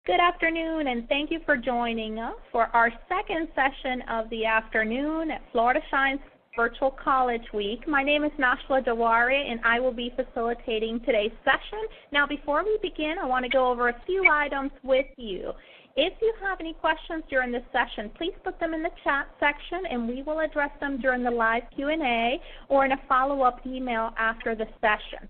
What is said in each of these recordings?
Good afternoon, and thank you for joining us for our second session of the afternoon at Florida Shines Virtual College Week. My name is Nashla Dawari, and I will be facilitating today's session. Now, before we begin, I want to go over a few items with you. If you have any questions during this session, please put them in the chat section, and we will address them during the live Q&A or in a follow-up email after the session.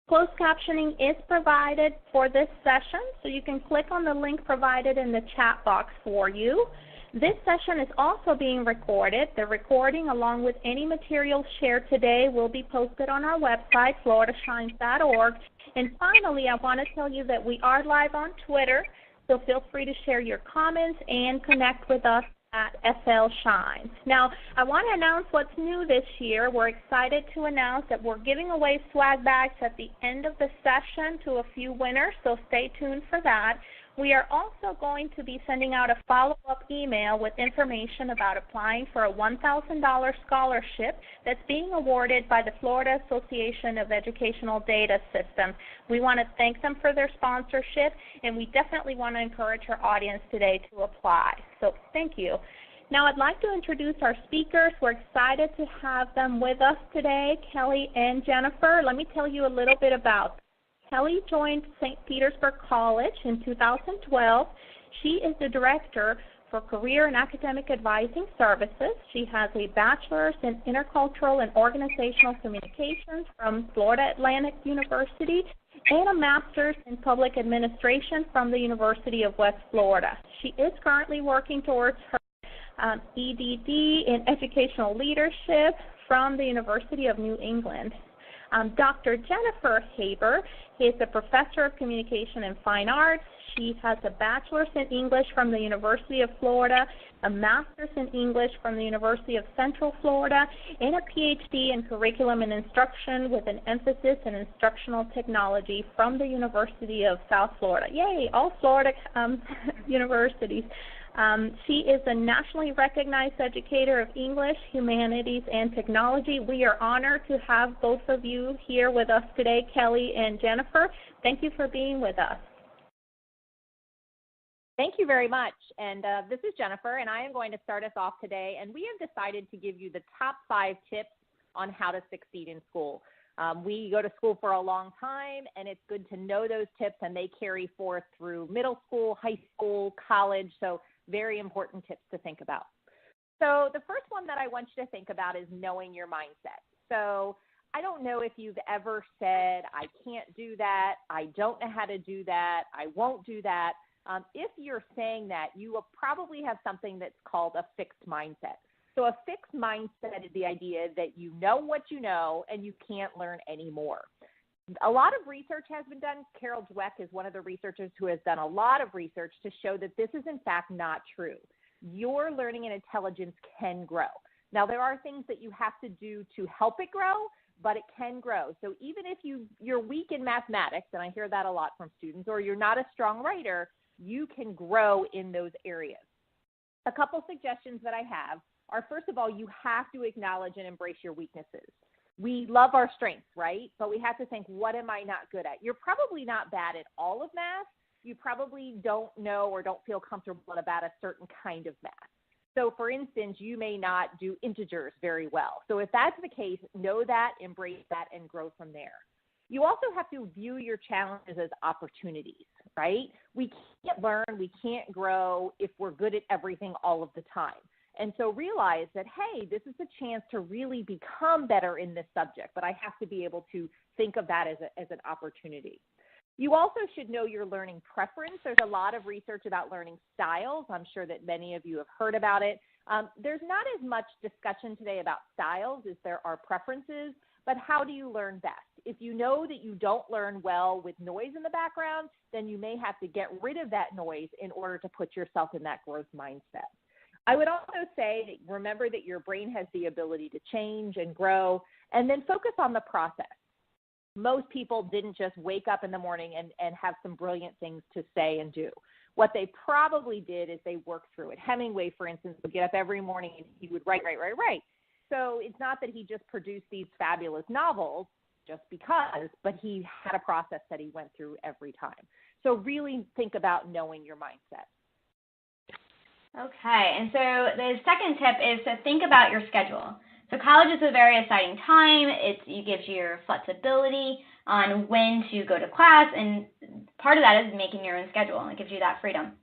Closed captioning is provided for this session, so you can click on the link provided in the chat box for you. This session is also being recorded. The recording, along with any materials shared today, will be posted on our website, floridashines.org. And finally, I want to tell you that we are live on Twitter, so feel free to share your comments and connect with us at FL Shines. Now, I want to announce what's new this year. We're excited to announce that we're giving away swag bags at the end of the session to a few winners, so stay tuned for that. We are also going to be sending out a follow-up email with information about applying for a $1,000 scholarship that's being awarded by the Florida Association of Educational Data Systems. We want to thank them for their sponsorship, and we definitely want to encourage our audience today to apply. So thank you. Now I'd like to introduce our speakers. We're excited to have them with us today, Kelly and Jennifer. Let me tell you a little bit about them. Kelly joined St. Petersburg College in 2012. She is the Director for Career and Academic Advising Services. She has a bachelor's in Intercultural and Organizational Communications from Florida Atlantic University and a master's in Public Administration from the University of West Florida. She is currently working towards her EDD in Educational Leadership from the University of New England. Dr. Jennifer Haber is a professor of communication and fine arts. She has a bachelor's in English from the University of Florida, a master's in English from the University of Central Florida, and a PhD in curriculum and instruction with an emphasis in instructional technology from the University of South Florida. Yay, all Florida universities. She is a nationally recognized educator of English, humanities, and technology. We are honored to have both of you here with us today, Kelly and Jennifer. Thank you for being with us. Thank you very much. And this is Jennifer, and I am going to start us off today. And we have decided to give you the top 5 tips on how to succeed in school. We go to school for a long time, and it's good to know those tips, and they carry forth through middle school, high school, college. So very important tips to think about. So the first one that I want you to think about is knowing your mindset. So I don't know if you've ever said, I can't do that, I don't know how to do that, I won't do that. If you're saying that, you will probably have something that's called a fixed mindset. So a fixed mindset is the idea that you know what you know and you can't learn any more. A lot of research has been done. Carol Dweck is one of the researchers who has done a lot of research to show that this is in fact not true. Your learning and intelligence can grow. Now, there are things that you have to do to help it grow, but it can grow. So even if you're weak in mathematics, and I hear that a lot from students, or you're not a strong writer, you can grow in those areas. A couple suggestions that I have are, first of all, you have to acknowledge and embrace your weaknesses. We love our strengths, right? But we have to think, what am I not good at? You're probably not bad at all of math. You probably don't know or don't feel comfortable about a certain kind of math. So for instance, you may not do integers very well. So if that's the case, know that, embrace that, and grow from there. You also have to view your challenges as opportunities, right? We can't learn, we can't grow if we're good at everything all of the time. And so realize that, hey, this is a chance to really become better in this subject, but I have to be able to think of that as an opportunity. You also should know your learning preference. There's a lot of research about learning styles. I'm sure that many of you have heard about it. There's not as much discussion today about styles as there are preferences, but how do you learn best? If you know that you don't learn well with noise in the background, then you may have to get rid of that noise in order to put yourself in that growth mindset. I would also say that remember that your brain has the ability to change and grow, and then focus on the process. Most people didn't just wake up in the morning and have some brilliant things to say and do. What they probably did is they worked through it. Hemingway, for instance, would get up every morning and he would write. So it's not that he just produced these fabulous novels. just because, but he had a process that he went through every time. So really think about knowing your mindset. Okay, and so the second tip is to think about your schedule. So college is a very exciting time. It gives you your flexibility on when to go to class, and part of that is making your own schedule, and it gives you that freedom.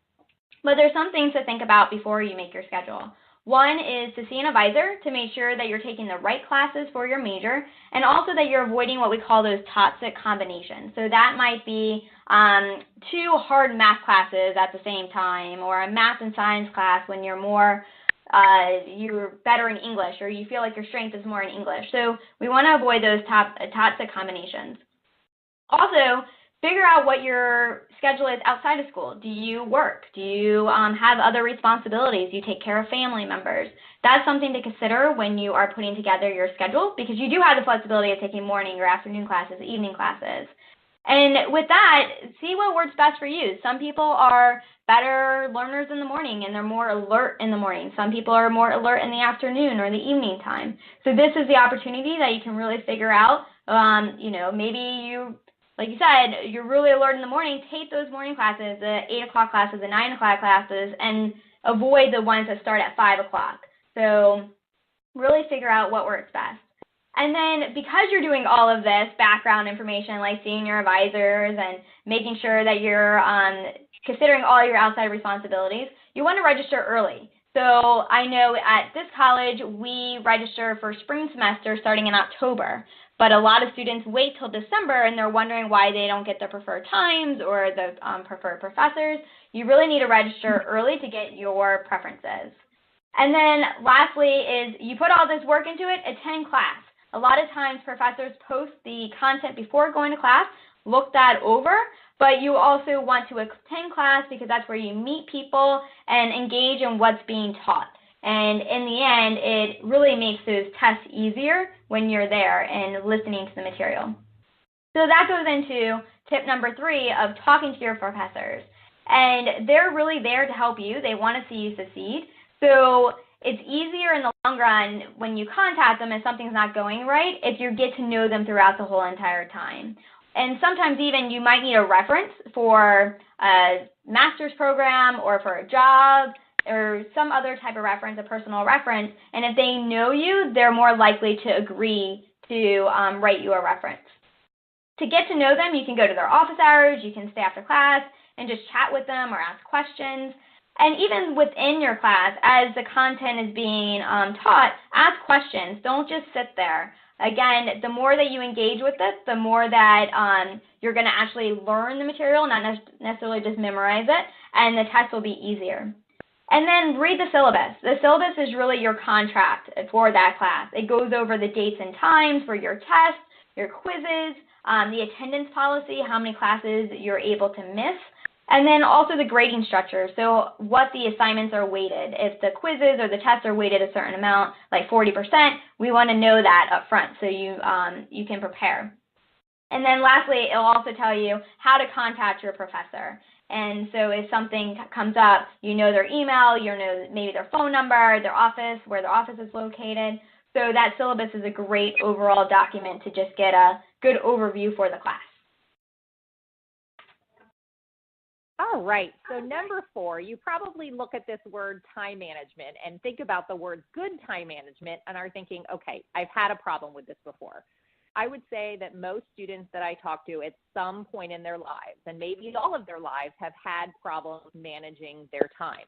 But there's some things to think about before you make your schedule. One is to see an advisor to make sure that you're taking the right classes for your major, and also that you're avoiding what we call those toxic combinations. So that might be 2 hard math classes at the same time, or a math and science class when you're better in English, or you feel like your strength is more in English. So we want to avoid those toxic combinations. Also, figure out what your schedule is outside of school. Do you work? Do you have other responsibilities? Do you take care of family members? That's something to consider when you are putting together your schedule, because you do have the flexibility of taking morning or afternoon classes, evening classes. And with that, see what works best for you. Some people are better learners in the morning and they're more alert in the morning. Some people are more alert in the afternoon or the evening time. So this is the opportunity that you can really figure out. Maybe you, like you said, you're really alert in the morning. Take those morning classes, the 8 o'clock classes, the 9 o'clock classes, and avoid the ones that start at 5 o'clock. So really figure out what works best. And then because you're doing all of this background information, like seeing your advisors and making sure that you're considering all your outside responsibilities, you want to register early. So I know at this college, we register for spring semester starting in October. But a lot of students wait till December, and they're wondering why they don't get their preferred times or the preferred professors. You really need to register early to get your preferences. And then lastly is you put all this work into it, attend class. A lot of times professors post the content before going to class, look that over, but you also want to attend class because that's where you meet people and engage in what's being taught. And in the end, it really makes those tests easier when you're there and listening to the material. So that goes into tip number 3 of talking to your professors. And they're really there to help you. They want to see you succeed. So it's easier in the long run when you contact them if something's not going right if you get to know them throughout the whole entire time. And sometimes even you might need a reference for a master's program or for a job or some other type of reference, a personal reference, and if they know you, they're more likely to agree to write you a reference. To get to know them, you can go to their office hours, you can stay after class and just chat with them or ask questions. And even within your class, as the content is being taught, ask questions. Don't just sit there. Again, the more that you engage with it, the more that you're going to actually learn the material, not necessarily just memorize it, and the test will be easier. And then read the syllabus. The syllabus is really your contract for that class. It goes over the dates and times for your tests, your quizzes, the attendance policy, how many classes you're able to miss, and then also the grading structure, so what the assignments are weighted. If the quizzes or the tests are weighted a certain amount, like 40%, we want to know that up front so you can prepare. And then lastly, it'll also tell you how to contact your professor. And so if something comes up, you know their email, you know maybe their phone number, their office, where their office is located. So that syllabus is a great overall document to just get a good overview for the class. All right, so number 4, you probably look at this word time management and think about the word good time management and are thinking, okay, I've had a problem with this before. I would say that most students that I talk to at some point in their lives, and maybe all of their lives, have had problems managing their time.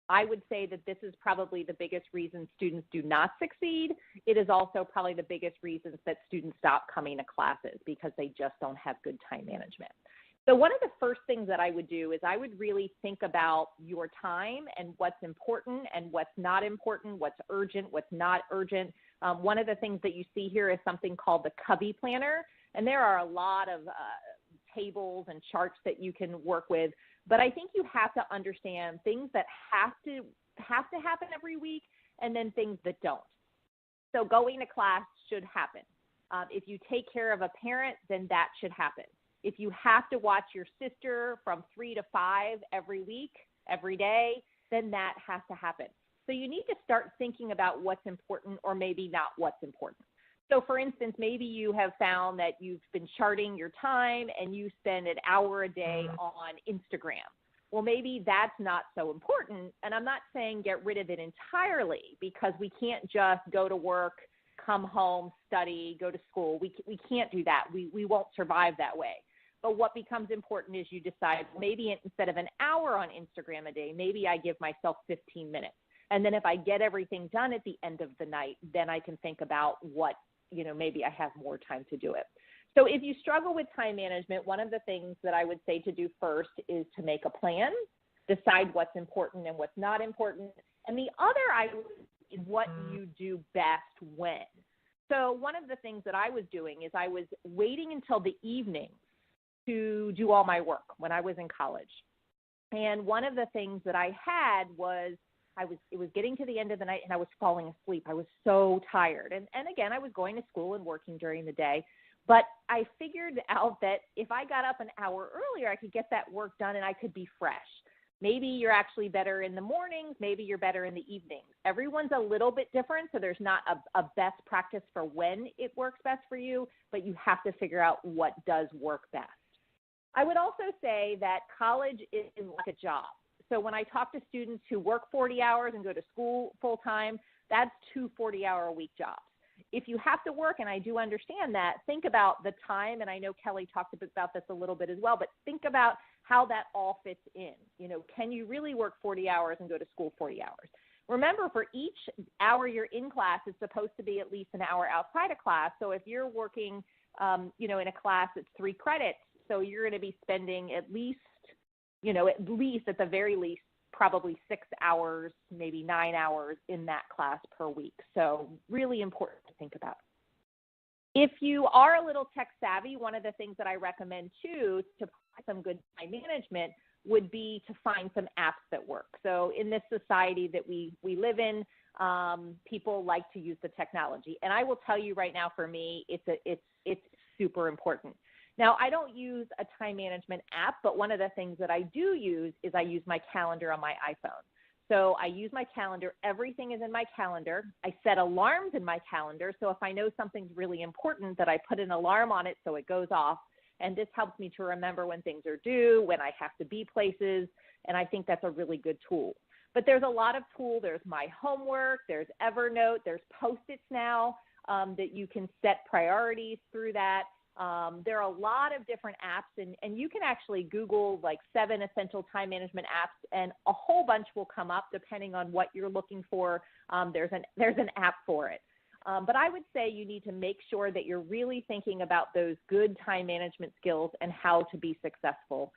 I would say that this is probably the biggest reason students do not succeed. It is also probably the biggest reasons that students stop coming to classes because they just don't have good time management. So one of the first things that I would do is I would really think about your time and what's important and what's not important, what's urgent, what's not urgent. One of the things that you see here is something called the Cubby Planner, and there are a lot of tables and charts that you can work with. But I think you have to understand things that have to happen every week and then things that don't. So going to class should happen. If you take care of a parent, then that should happen. If you have to watch your sister from 3 to 5 every week, every day, then that has to happen. So you need to start thinking about what's important or maybe not what's important. So for instance, maybe you have found that you've been charting your time and you spend an hour a day on Instagram. Well, maybe that's not so important. And I'm not saying get rid of it entirely, because we can't just go to work, come home, study, go to school. We can't do that. We won't survive that way. But what becomes important is you decide, maybe instead of an hour on Instagram a day, maybe I give myself 15 minutes. And then if I get everything done at the end of the night, then I can think about what, maybe I have more time to do it. So if you struggle with time management, one of the things that I would say to do first is to make a plan, decide what's important and what's not important. And the other is what you do best when. So one of the things that I was doing is I was waiting until the evening to do all my work when I was in college. And one of the things that I had was it was getting to the end of the night and I was falling asleep. I was so tired. And again, I was going to school and working during the day. But I figured out that if I got up an hour earlier, I could get that work done and I could be fresh. Maybe you're actually better in the mornings. Maybe you're better in the evenings. Everyone's a little bit different, so there's not a best practice for when it works best for you, but you have to figure out what does work best. I would also say that college is like a job. So when I talk to students who work 40 hours and go to school full time, that's 2 40-hour-a-week jobs. If you have to work, and I do understand that, think about the time, and I know Kelly talked about this a little bit as well, but think about how that all fits in. Can you really work 40 hours and go to school 40 hours? Remember, for each hour you're in class, it's supposed to be at least an hour outside of class. So if you're working, in a class that's 3 credits, so you're going to be spending at least at the very least, probably 6 hours, maybe 9 hours in that class per week. So really important to think about. If you are a little tech savvy, one of the things that I recommend too to provide some good time management would be to find some apps that work. So in this society that we live in, people like to use the technology. And I will tell you right now, for me, it's super important. Now, I don't use a time management app, but one of the things that I do use is I use my calendar on my iPhone. So I use my calendar. Everything is in my calendar. I set alarms in my calendar. So if I know something's really important, that I put an alarm on it so it goes off. And this helps me to remember when things are due, when I have to be places. And I think that's a really good tool. But there's a lot of tools. There's My Homework. There's Evernote. There's Post-its now that you can set priorities through that. There are a lot of different apps, and you can actually Google like 7 essential time management apps, and a whole bunch will come up depending on what you're looking for. There's an app for it. But I would say you need to make sure that you're really thinking about those good time management skills and how to be successful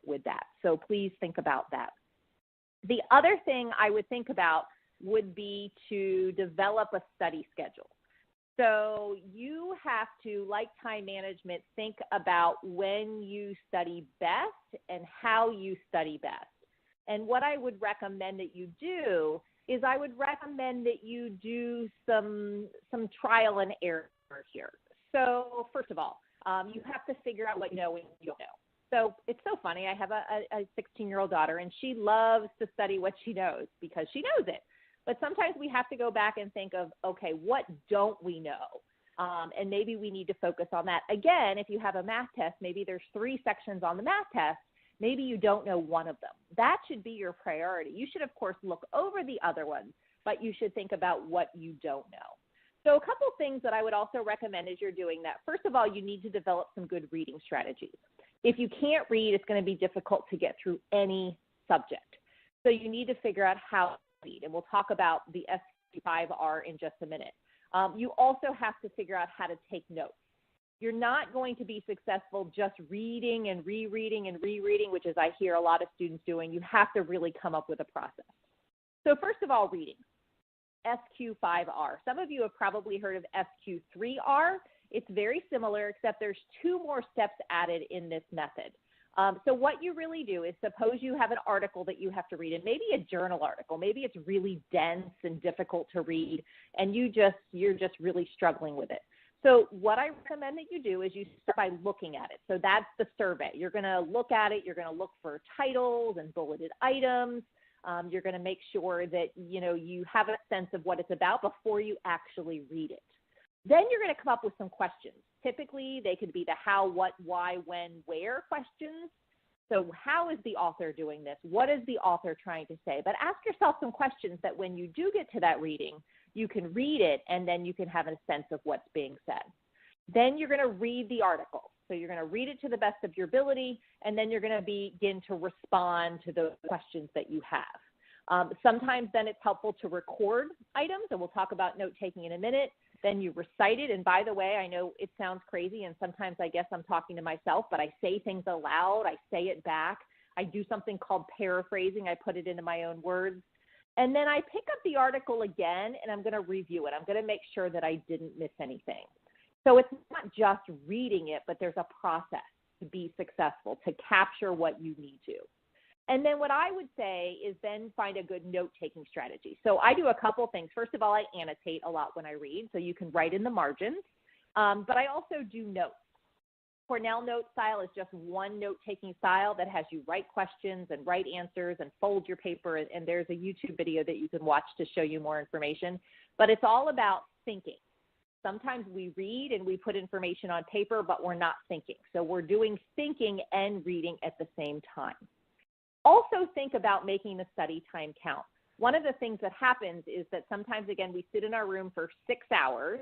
with that. So please think about that. The other thing I would think about would be to develop a study schedule. So you have to, like time management, think about when you study best and how you study best. And what I would recommend that you do is I would recommend that you do some trial and error here. So first of all, you have to figure out what you know and you don't know. So it's so funny. I have a 16-year-old daughter, and she loves to study what she knows because she knows it. But sometimes we have to go back and think of, okay, what don't we know? And maybe we need to focus on that. Again, if you have a math test, maybe there's 3 sections on the math test. Maybe you don't know one of them. That should be your priority. You should, of course, look over the other ones, but you should think about what you don't know. So a couple things that I would also recommend as you're doing that. First of all, you need to develop some good reading strategies. If you can't read, it's going to be difficult to get through any subject. So you need to figure out how to read, and we'll talk about the SQ5R in just a minute. You also have to figure out how to take notes. You're not going to be successful just reading and rereading and rereading, which is I hear a lot of students doing. You have to really come up with a process. So first of all, reading. SQ5R. Some of you have probably heard of SQ3R. It's very similar, except there's 2 more steps added in this method. So what you really do is, suppose you have an article that you have to read, and maybe a journal article. Maybe it's really dense and difficult to read, and you're just really struggling with it. So what I recommend that you do is you start by looking at it. So that's the survey. You're going to look at it. You're going to look for titles and bulleted items. You're going to make sure that you have a sense of what it's about before you actually read it. Then you're going to come up with some questions. Typically, they could be the how, what, why, when, where questions. So how is the author doing this? What is the author trying to say? But ask yourself some questions that when you do get to that reading, you can read it and then you can have a sense of what's being said. Then you're going to read the article. So you're going to read it to the best of your ability, and then you're going to begin to respond to those questions that you have. Sometimes then it's helpful to record items, and we'll talk about note-taking in a minute. Then you recite it, and by the way, I know it sounds crazy, and sometimes I guess I'm talking to myself, but I say things aloud, I say it back. I do something called paraphrasing. I put it into my own words. And then I pick up the article again, and I'm going to review it. I'm going to make sure that I didn't miss anything. So it's not just reading it, but there's a process to be successful, to capture what you need to. And then what I would say is then find a good note-taking strategy. So I do a couple things. First of all, I annotate a lot when I read, so you can write in the margins. But I also do notes. Cornell note style is just one note-taking style that has you write questions and write answers and fold your paper, and there's a YouTube video that you can watch to show you more information. But it's all about thinking. Sometimes we read and we put information on paper, but we're not thinking. So we're doing thinking and reading at the same time. Also think about making the study time count. One of the things that happens is that sometimes, again, we sit in our room for 6 hours.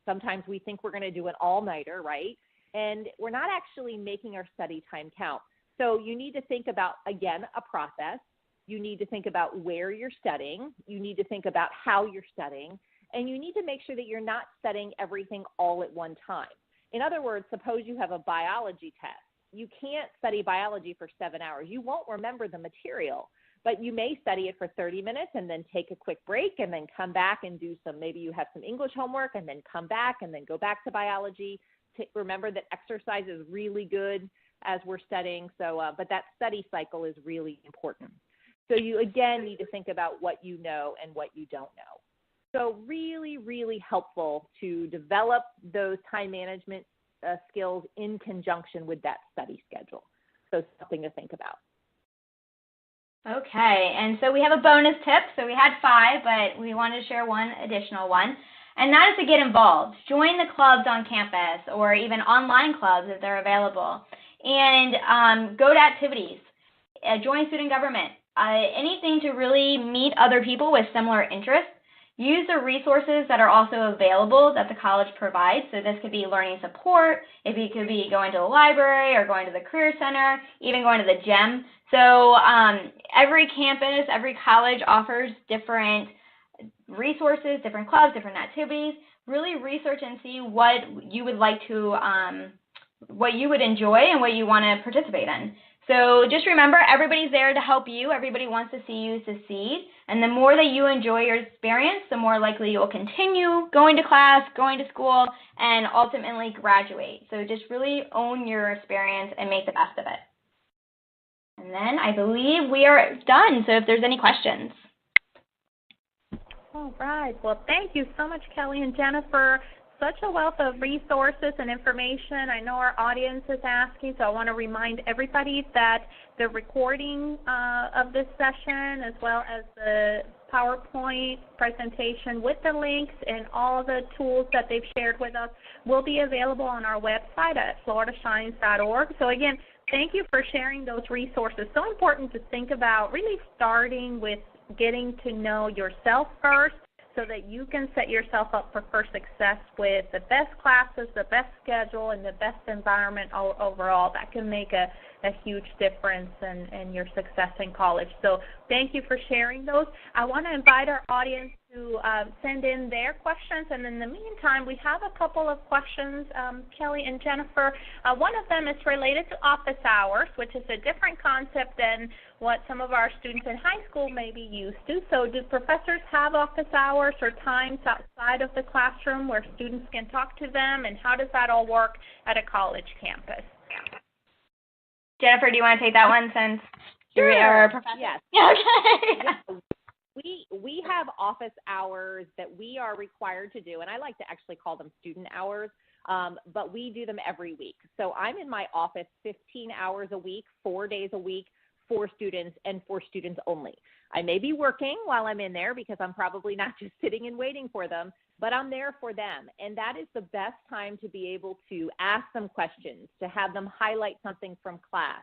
Sometimes we think we're going to do an all-nighter, right? And we're not actually making our study time count. So you need to think about, again, a process. You need to think about where you're studying. You need to think about how you're studying. And you need to make sure that you're not studying everything all at one time. In other words, suppose you have a biology test. You can't study biology for 7 hours. You won't remember the material, but you may study it for 30 minutes and then take a quick break and then come back and do some, maybe you have some English homework and then come back and then go back to biology. Remember that exercise is really good as we're studying, so, but that study cycle is really important. So you, again, need to think about what you know and what you don't know. So really, really helpful to develop those time management skills in conjunction with that study schedule. So something to think about. Okay, and so we have a bonus tip. So we had 5, but we wanted to share one additional one, and that is to get involved. Join the clubs on campus or even online clubs if they're available, and go to activities. Join student government. Anything to really meet other people with similar interests. Use the resources that are also available that the college provides. So this could be learning support, it could be going to the library or going to the career center, even going to the gym. So every campus, every college offers different resources, different clubs, different activities. Really research and see what you would like to, what you would enjoy and what you want to participate in. So just remember, everybody's there to help you. Everybody wants to see you succeed. And the more that you enjoy your experience, the more likely you'll continue going to class, going to school, and ultimately graduate. So just really own your experience and make the best of it. And then I believe we are done. So if there's any questions. All right. Well, thank you so much, Kelly and Jennifer. Such a wealth of resources and information. I know our audience is asking, so I want to remind everybody that the recording of this session, as well as the PowerPoint presentation with the links and all the tools that they've shared with us, will be available on our website at floridashines.org. So again, thank you for sharing those resources. So important to think about really starting with getting to know yourself first, so that you can set yourself up for success with the best classes, the best schedule, and the best environment overall. That can make a huge difference in your success in college. So thank you for sharing those. I want to invite our audience to send in their questions, and in the meantime, we have a couple of questions, Kelly and Jennifer. One of them is related to office hours, which is a different concept than what some of our students in high school may be used to. So do professors have office hours or times outside of the classroom where students can talk to them, and how does that all work at a college campus? Jennifer, do you want to take that one since Sure. you are a professor? Yes. Okay. Yeah. We have office hours that we are required to do, and I like to actually call them student hours, but we do them every week. So I'm in my office 15 hours a week, 4 days a week, for students and for students only. I may be working while I'm in there because I'm probably not just sitting and waiting for them, but I'm there for them. And that is the best time to be able to ask them questions, to have them highlight something from class.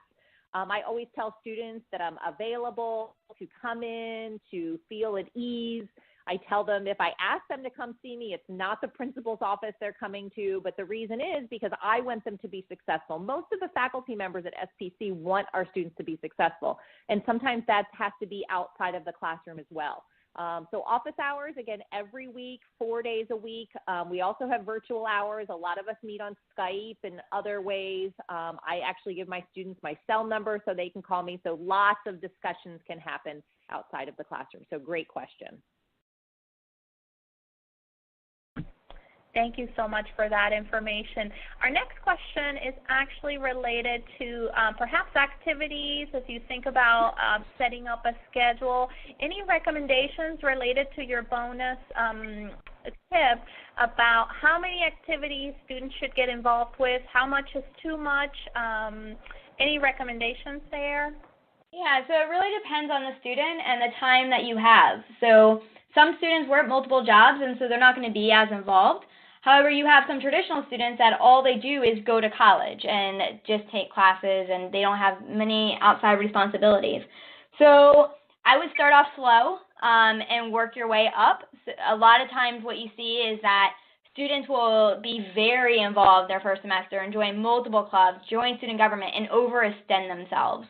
I always tell students that I'm available to come in, to feel at ease. I tell them if I ask them to come see me, it's not the principal's office they're coming to, but the reason is because I want them to be successful. Most of the faculty members at SPC want our students to be successful, and sometimes that has to be outside of the classroom as well. So office hours, again, every week, 4 days a week. We also have virtual hours. A lot of us meet on Skype and other ways. I actually give my students my cell number so they can call me. So lots of discussions can happen outside of the classroom. So great question. Thank you so much for that information. Our next question is actually related to perhaps activities as you think about setting up a schedule. Any recommendations related to your bonus tip about how many activities students should get involved with? How much is too much? Any recommendations there? Yeah, so it really depends on the student and the time that you have. So some students work multiple jobs, and so they're not going to be as involved. However, you have some traditional students that all they do is go to college and just take classes, and they don't have many outside responsibilities. So I would start off slow and work your way up. So a lot of times what you see is that students will be very involved their first semester and join multiple clubs, join student government, and overextend themselves.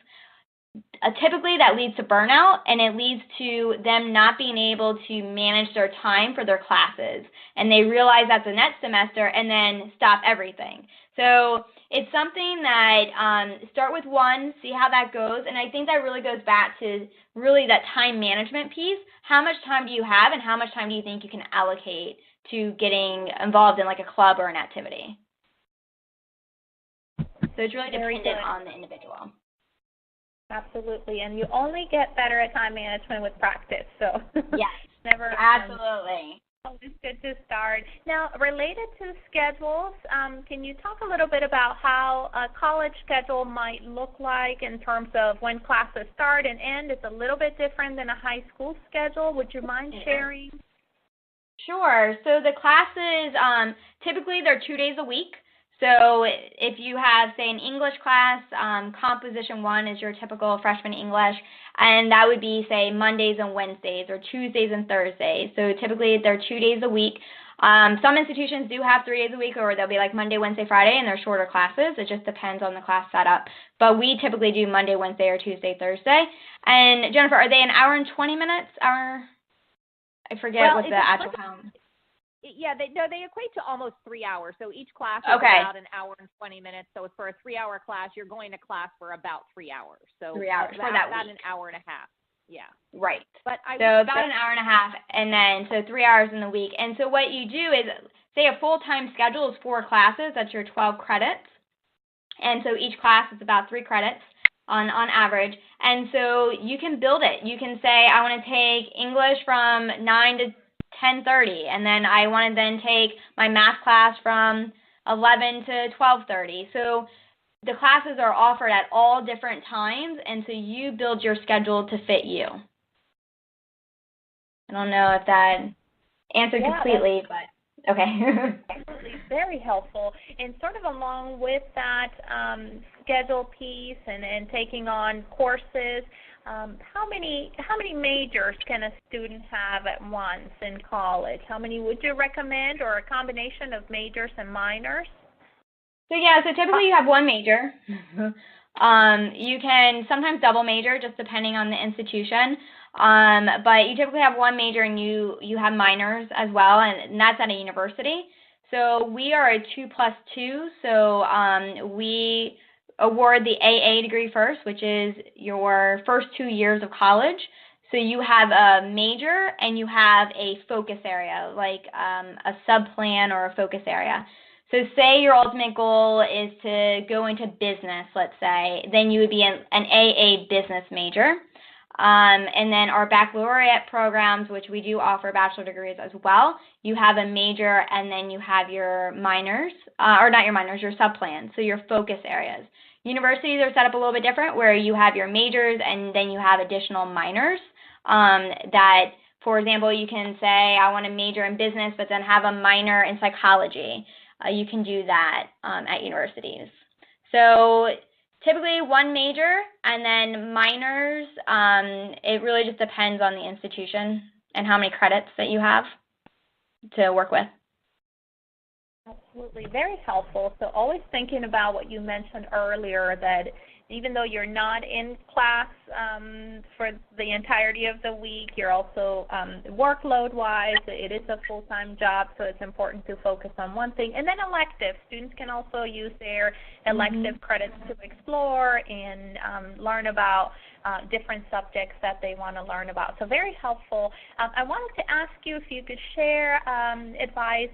Typically that leads to burnout, and it leads to them not being able to manage their time for their classes, and they realize that the next semester and then stop everything. So it's something that start with one, see how that goes, and I think that really goes back to really that time management piece. How much time do you have, and how much time do you think you can allocate to getting involved in like a club or an activity? So it's really dependent on the individual. Absolutely, and you only get better at time management with practice, so yes, never absolutely. Always good to start. Now, related to schedules, can you talk a little bit about how a college schedule might look like in terms of when classes start and end? It's a little bit different than a high school schedule. Would you mind sharing? Sure. So the classes, typically they're 2 days a week. So if you have, say, an English class, Composition 1 is your typical freshman English, and that would be, say, Mondays and Wednesdays or Tuesdays and Thursdays. So typically they're 2 days a week. Some institutions do have 3 days a week, or they'll be like Monday, Wednesday, Friday, and they're shorter classes. It just depends on the class setup. But we typically do Monday, Wednesday, or Tuesday, Thursday. And Jennifer, are they an hour and 20 minutes? I forget what the actual count. Yeah, they equate to almost 3 hours. So each class is about an hour and 20 minutes. So for a 3-hour class, you're going to class for about 3 hours. So 3 hours for that about week. An hour and a half. Yeah. Right. But so about an hour and a half, and then so 3 hours in the week. And so what you do is, say a full-time schedule is 4 classes. That's your 12 credits. And so each class is about 3 credits on average. And so you can build it. You can say, I want to take English from 9 to 10:30, and then I want to then take my math class from 11 to 12:30. So the classes are offered at all different times, and so you build your schedule to fit you. I don't know if that answered completely, but okay. Absolutely, very helpful. And sort of along with that schedule piece and taking on courses, how many majors can a student have at once in college? How many would you recommend, or a combination of majors and minors? So typically you have one major. You can sometimes double major, just depending on the institution. But you typically have one major, and you have minors as well, and that's at a university. So we are a 2+2. So we award the AA degree first, which is your first 2 years of college. So you have a major and you have a focus area, like a sub-plan or a focus area. So say your ultimate goal is to go into business, let's say, then you would be an AA business major. And then our baccalaureate programs, which we do offer bachelor degrees as well, you have a major and then you have your minors, or not your minors, your sub-plans, so your focus areas. Universities are set up a little bit different, where you have your majors and then you have additional minors that For example, you can say, I want to major in business, but then have a minor in psychology. You can do that at universities. So typically one major and then minors. It really just depends on the institution and how many credits that you have to work with. Absolutely, very helpful. So always thinking about what you mentioned earlier, that even though you're not in class for the entirety of the week, you're also workload-wise, it is a full-time job, so it's important to focus on one thing. And then electives. Students can also use their elective credits to explore and learn about different subjects that they want to learn about. So very helpful. I wanted to ask you if you could share advice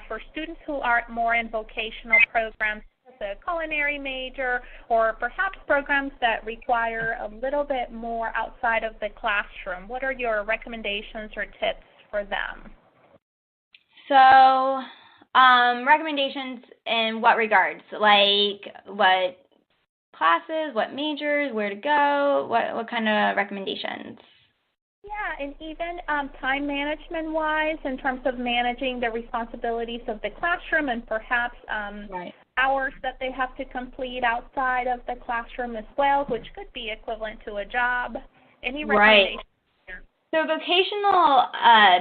for students who are more in vocational programs, a culinary major, or perhaps programs that require a little bit more outside of the classroom. What are your recommendations or tips for them? So, recommendations in what regards? Like what classes, what majors, where to go, what kind of recommendations? Yeah, and even time management-wise, in terms of managing the responsibilities of the classroom and perhaps hours that they have to complete outside of the classroom as well, which could be equivalent to a job. Any recommendations? So vocational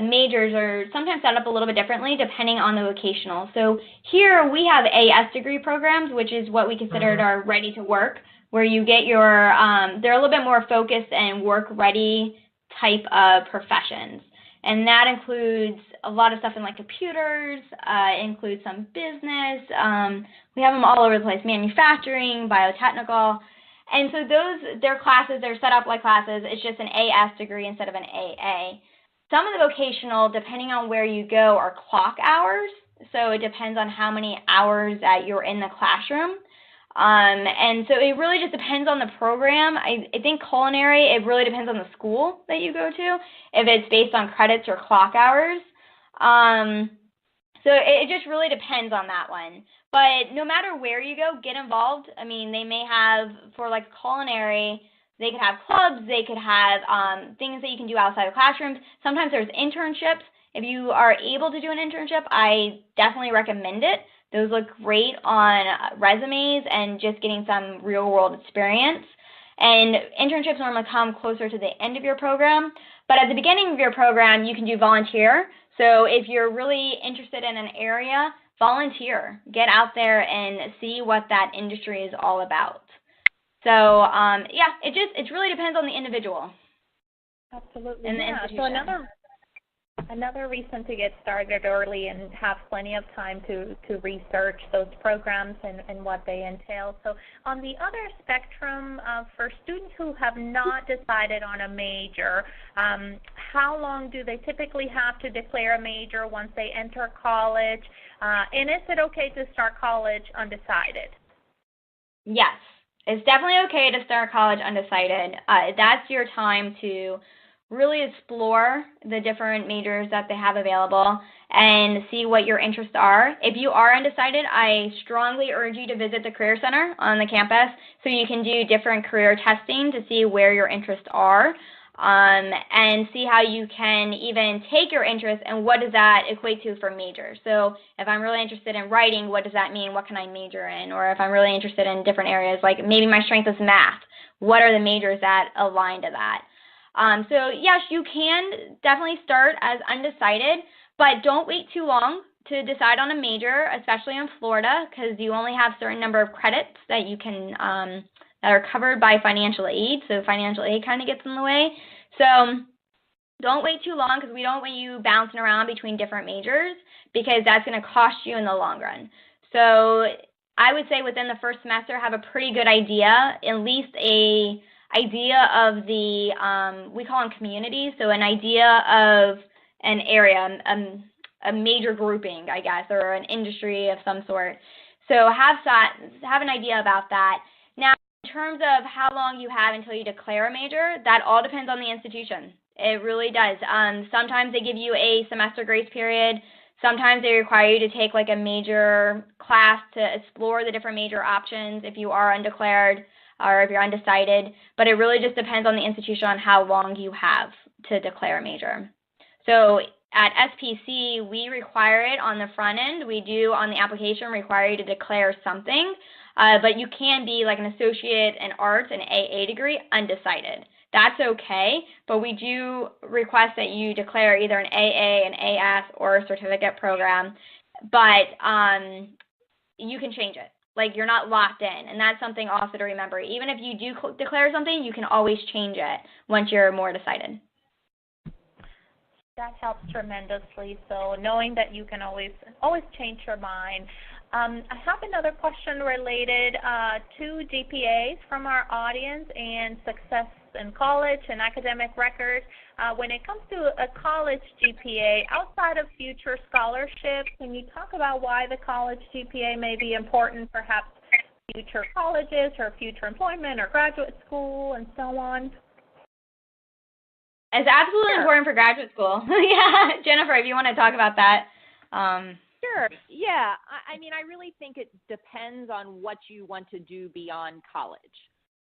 majors are sometimes set up a little bit differently depending on the vocational. So here we have AS degree programs, which is what we considered our ready to work, where you get your, they're a little bit more focused and work-ready type of professions. And that includes a lot of stuff in like computers, includes some business, we have them all over the place, manufacturing, biotechnical. And so their classes, they're set up like classes, it's just an AS degree instead of an AA. Some of the vocational, depending on where you go, are clock hours. So it depends on how many hours that you're in the classroom. And so it really just depends on the program. I think culinary, it really depends on the school that you go to, if it's based on credits or clock hours. So it just really depends on that one. But no matter where you go, get involved. I mean, they may have, for like culinary, they could have clubs, they could have things that you can do outside of classrooms. Sometimes there's internships. If you are able to do an internship, I definitely recommend it. Those look great on resumes and just getting some real-world experience. And internships normally come closer to the end of your program. But at the beginning of your program, you can do volunteer. So if you're really interested in an area, volunteer. Get out there and see what that industry is all about. So, yeah, it really depends on the individual. Absolutely. And the institution. So another reason to get started early and have plenty of time to research those programs and what they entail. So on the other spectrum, for students who have not decided on a major, how long do they typically have to declare a major once they enter college? And is it okay to start college undecided? Yes, it's definitely okay to start college undecided. That's your time to really explore the different majors that they have available and see what your interests are. If you are undecided, I strongly urge you to visit the Career Center on the campus so you can do different career testing to see where your interests are, and see how you can even take your interest and what does that equate to for majors. So if I'm really interested in writing, what does that mean? What can I major in? Or if I'm really interested in different areas, like maybe my strength is math, what are the majors that align to that? So yes, you can definitely start as undecided, but don't wait too long to decide on a major, especially in Florida, because you only have a certain number of credits that you can that are covered by financial aid. So financial aid kind of gets in the way. So don't wait too long, because we don't want you bouncing around between different majors, because that's going to cost you in the long run. So I would say within the first semester, have a pretty good idea, at least a idea of the, we call them communities, so an idea of an area, a major grouping, I guess, or an industry of some sort. So have an idea about that. Now, in terms of how long you have until you declare a major, that all depends on the institution. It really does. Sometimes they give you a semester grace period. Sometimes they require you to take like a major class to explore the different major options if you are undeclared or if you're undecided, but it really just depends on the institution on how long you have to declare a major. So at SPC, we require it on the front end. We do on the application require you to declare something, but you can be like an associate in arts and AA degree undecided. That's okay, but we do request that you declare either an AA, an AS, or a certificate program, but you can change it. Like, you're not locked in, and that's something also to remember. Even if you do declare something, you can always change it once you're more decided. That helps tremendously. So knowing that you can always change your mind. I have another question related to GPAs from our audience and success in college and academic records. When it comes to a college GPA, outside of future scholarships, can you talk about why the college GPA may be important, perhaps future colleges or future employment or graduate school and so on? It's absolutely important for graduate school. Yeah, Jennifer, if you want to talk about that. Sure. Yeah. I mean, I really think it depends on what you want to do beyond college.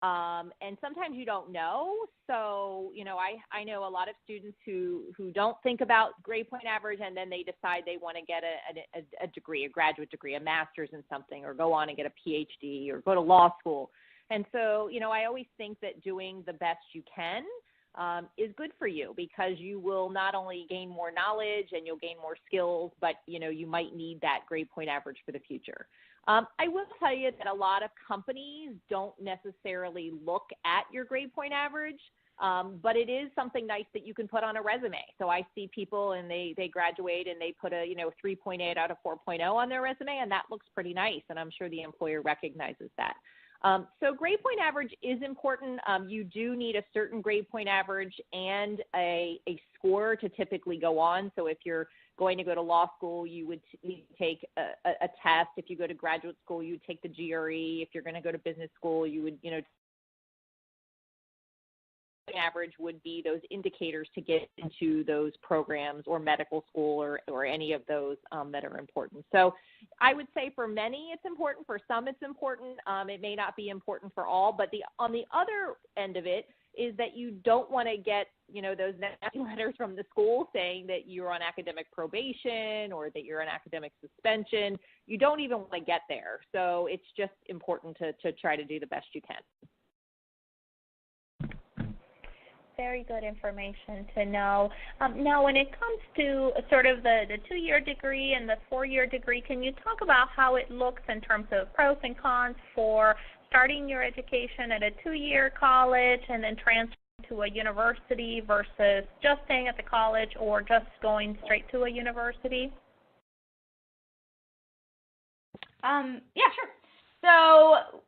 And sometimes you don't know. So, you know, I know a lot of students who don't think about grade point average, and then they decide they want to get a degree, a graduate degree, a master's in something, or go on and get a PhD or go to law school. And so, you know, I always think that doing the best you can is good for you, because you will not only gain more knowledge and you'll gain more skills, but, you know, you might need that grade point average for the future. I will tell you that a lot of companies don't necessarily look at your grade point average, but it is something nice that you can put on a resume. So I see people and they graduate and they put a, 3.8 out of 4.0 on their resume, and that looks pretty nice, and I'm sure the employer recognizes that. So grade point average is important. You do need a certain grade point average and a score to typically go on. So if you're going to go to law school, you would take a test. If you go to graduate school, you would take the GRE. If you're going to go to business school, you would, average would be those indicators to get into those programs, or medical school, or any of those that are important. So I would say for many it's important, for some it's important. It may not be important for all, but on the other end of it is that you don't want to get, those nasty letters from the school saying that you're on academic probation or that you're on academic suspension. You don't even want to get there. So it's just important to try to do the best you can. Very good information to know. Now, when it comes to sort of the 2-year degree and the 4-year degree, can you talk about how it looks in terms of pros and cons for starting your education at a 2-year college and then transferring to a university versus just staying at the college or just going straight to a university? Yeah, sure. So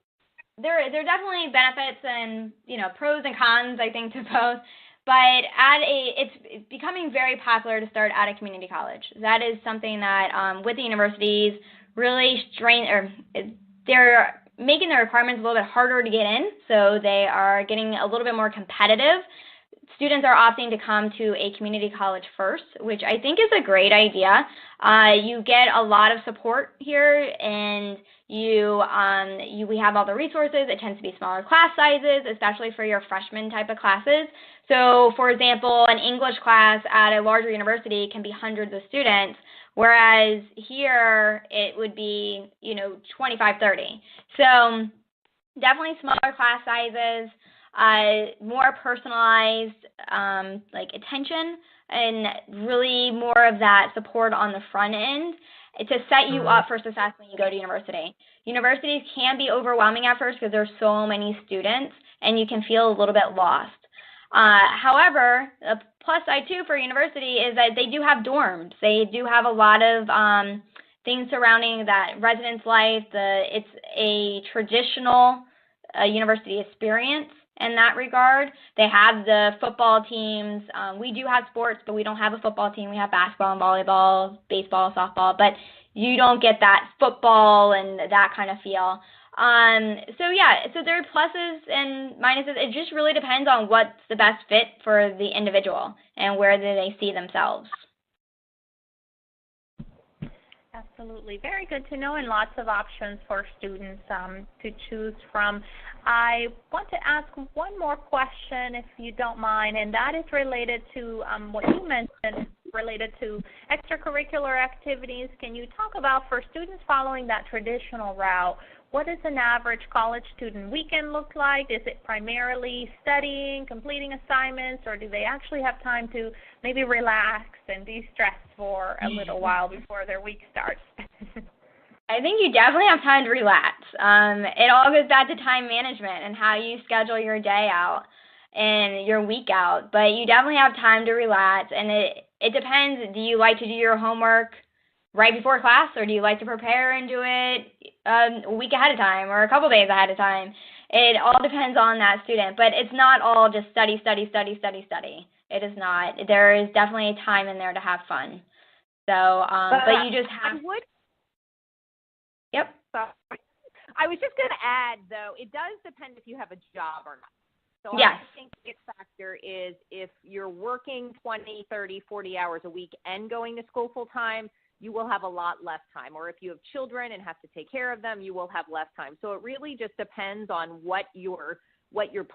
there are definitely benefits and, pros and cons, I think, to both. But it's becoming very popular to start at a community college. That is something that with the universities really they're making the requirements a little bit harder to get in, so they are getting a little bit more competitive. Students are opting to come to a community college first, which I think is a great idea. You get a lot of support here, and we have all the resources. It tends to be smaller class sizes, especially for your freshman type of classes. So, for example, an English class at a larger university can be hundreds of students, whereas here it would be, 25, 30. So definitely smaller class sizes, more personalized attention, and really more of that support on the front end to set you up for success when you go to university. Universities can be overwhelming at first because there's so many students, and you can feel a little bit lost. However, the plus side too for university is that they do have dorms. They do have a lot of things surrounding that residence life. It's a traditional university experience in that regard. They have the football teams. We do have sports, but we don't have a football team. We have basketball and volleyball, baseball, softball, but you don't get that football and that kind of feel. So there are pluses and minuses. It just really depends on what's the best fit for the individual and where do they see themselves. Absolutely. Very good to know, and lots of options for students to choose from. I want to ask one more question, if you don't mind, and that is related to what you mentioned, related to extracurricular activities. Can you talk about, for students following that traditional route, what does an average college student weekend look like? Is it primarily studying, completing assignments, or do they actually have time to maybe relax and de-stress for a little while before their week starts? I think you definitely have time to relax. It all goes back to time management and how you schedule your day out and your week out. But you definitely have time to relax, and it depends. Do you like to do your homework right before class, or do you like to prepare and do it a week ahead of time or a couple days ahead of time? It all depends on that student, but it's not all just study, study, study, study, study. It is not. There is definitely time in there to have fun. So, but you just have. Yep. Sorry. I was just going to add, though, it does depend if you have a job or not. So yes. I think the factor is if you're working 20, 30, 40 hours a week and going to school full time, you will have a lot less time. Or if you have children and have to take care of them, you will have less time. So it really just depends on what your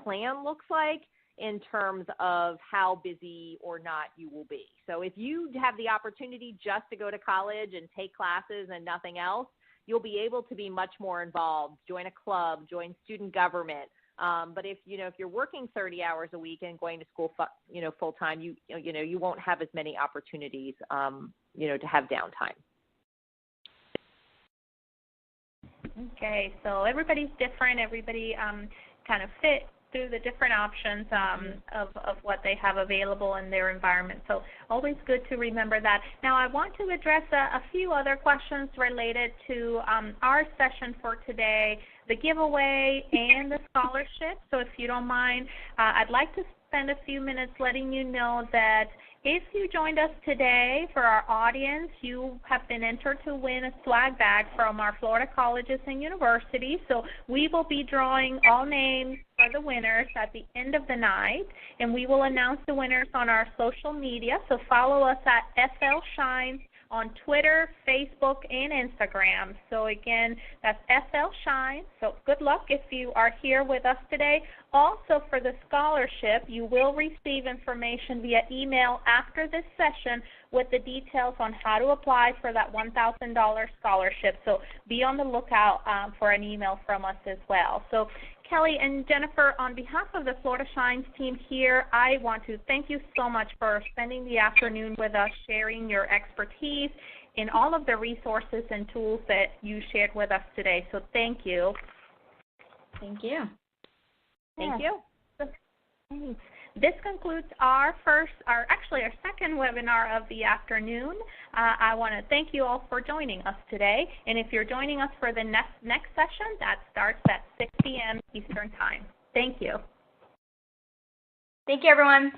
plan looks like in terms of how busy or not you will be. So if you have the opportunity just to go to college and take classes and nothing else, you'll be able to be much more involved, join a club, join student government. But if you're working 30 hours a week and going to school full time, you won't have as many opportunities to have downtime. Okay, so everybody's different. Everybody kind of fit through the different options of what they have available in their environment. So always good to remember that. Now I want to address a few other questions related to our session for today, the giveaway and the scholarship. So if you don't mind, I'd like to spend a few minutes letting you know that if you joined us today, for our audience, you have been entered to win a swag bag from our Florida colleges and universities. So we will be drawing all names for the winners at the end of the night, and we will announce the winners on our social media. So follow us at FL Shines on Twitter, Facebook, and Instagram. So again, that's FL Shine. So good luck if you are here with us today. Also, for the scholarship, you will receive information via email after this session with the details on how to apply for that $1,000 scholarship. So be on the lookout for an email from us as well. So Kelly and Jennifer, on behalf of the Florida Shines team here, I want to thank you so much for spending the afternoon with us, sharing your expertise in all of the resources and tools that you shared with us today. So thank you. Thank you. Thank you. Thanks. This concludes our second webinar of the afternoon. I want to thank you all for joining us today. And if you're joining us for the next session, that starts at 6 p.m. Eastern Time. Thank you. Thank you, everyone.